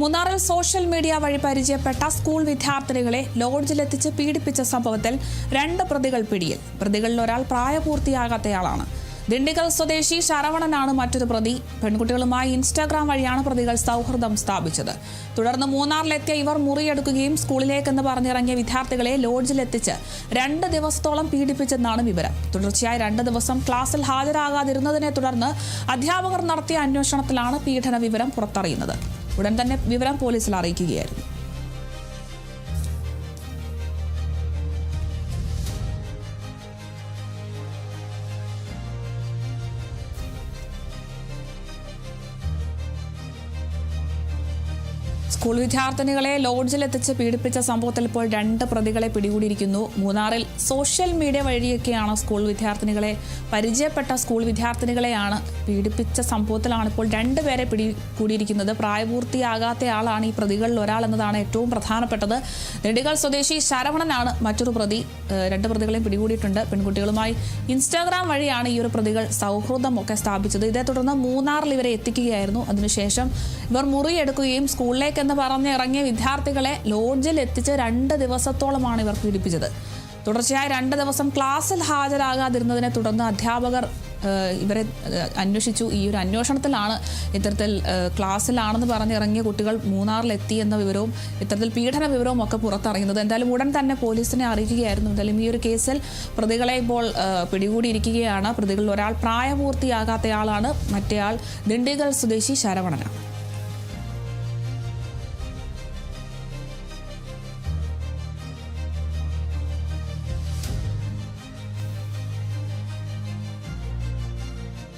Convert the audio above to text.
മൂന്നാറിൽ social media വഴി പരിചയപ്പെട്ട സ്കൂൾ വിദ്യാർത്ഥിനികളെ ലോഡ്ജിലെത്തിച്ച് പീഡിപ്പിച്ച സംഭവത്തിൽ 2 പ്രതികൾ പിടിയിൽ. പ്രതികളിൽ ഒരാൾ പ്രായപൂർത്തിയാകാത്തയാളാണ്. ദിണ്ടിഗൽ സ്വദേശി ശരവണനാണ് മറ്റൊരു പ്രതി. പെൺകുട്ടികളുമായി ഇൻസ്റ്റാഗ്രാം വഴിയാണ് പ്രതികൾ സൗഹൃദം സ്ഥാപിച്ചത്. തുടർന്ന് മൂന്നാറിലെത്തിയ ഇവർ മുറിയെടുക്കുകയും സ്കൂളിലേക്കെന്ന് പറഞ്ഞിറങ്ങിയ വിദ്യാർത്ഥികളെ ലോഡ്ജിലെത്തിച്ച് 2 ദിവസത്തോളം പീഡിപ്പിച്ചെന്നാണ് വിവരം. തുടർച്ചയായി 2 ദിവസം ക്ലാസ്സിൽ ഹാജരാകാതിരുന്നതിനെ തുടർന്ന് അധ്യാപകർ നടത്തിയ അന്വേഷണത്തിലാണ് പീഡന വിവരം പുറത്തറിയുന്നത്. ഉടൻ തന്നെ വിവരം പോലീസിൽ അറിയിക്കുകയായിരുന്നു. സ്കൂൾ വിദ്യാർത്ഥിനികളെ ലോഡ്ജിലെത്തിച്ച് പീഡിപ്പിച്ച സംഭവത്തിൽ ഇപ്പോൾ 2 പ്രതികളെ പിടികൂടിയിരിക്കുന്നു. മൂന്നാറിൽ സോഷ്യൽ മീഡിയ വഴിയൊക്കെയാണ് സ്കൂൾ വിദ്യാർത്ഥിനികളെ പരിചയപ്പെട്ട സ്കൂൾ വിദ്യാർത്ഥിനികളെയാണ് പീഡിപ്പിച്ച സംഭവത്തിലാണ് ഇപ്പോൾ 2 പേരെ പിടികൂടിയിരിക്കുന്നത്. പ്രായപൂർത്തിയാകാത്തയാളാണ് ഈ പ്രതികളിൽ ഒരാൾ എന്നതാണ് ഏറ്റവും പ്രധാനപ്പെട്ടത്. ദിണ്ടിഗൽ സ്വദേശി ശരവണനാണ് മറ്റൊരു പ്രതി. 2 പ്രതികളെയും പിടികൂടിയിട്ടുണ്ട്. പെൺകുട്ടികളുമായി ഇൻസ്റ്റാഗ്രാം വഴിയാണ് ഈ ഒരു പ്രതികൾ സൗഹൃദമൊക്കെ സ്ഥാപിച്ചത്. ഇതേ തുടർന്ന് മൂന്നാറിൽ ഇവരെ എത്തിക്കുകയായിരുന്നു. അതിനുശേഷം ഇവർ മുറിയെടുക്കുകയും സ്കൂളിലേക്ക് പറഞ്ഞിറങ്ങിയ വിദ്യാർത്ഥികളെ ലോഡ്ജിൽ എത്തിച്ച് 2 ദിവസത്തോളമാണ് ഇവർ പീഡിപ്പിച്ചത്. തുടർച്ചയായി 2 ദിവസം ക്ലാസ്സിൽ ഹാജരാകാതിരുന്നതിനെ തുടർന്ന് അധ്യാപകർ ഇവരെ അന്വേഷിച്ചു. ഈ ഒരു അന്വേഷണത്തിലാണ് ഇത്തരത്തിൽ ക്ലാസ്സിലാണെന്ന് പറഞ്ഞിറങ്ങിയ കുട്ടികൾ മൂന്നാറിലെത്തി എന്ന വിവരവും ഇത്തരത്തിൽ പീഡന വിവരവും ഒക്കെ പുറത്തറിയുന്നത്. എന്തായാലും ഉടൻ തന്നെ പോലീസിനെ അറിയിക്കുകയായിരുന്നു. എന്തായാലും ഈ ഒരു കേസിൽ പ്രതികളെ ഇപ്പോൾ പിടികൂടിയിരിക്കുകയാണ്. പ്രതികളിൽ ഒരാൾ പ്രായപൂർത്തിയാകാത്തയാളാണ്. മറ്റേയാൾ ദിണ്ടിഗൽ സ്വദേശി ശരവണനാണ്.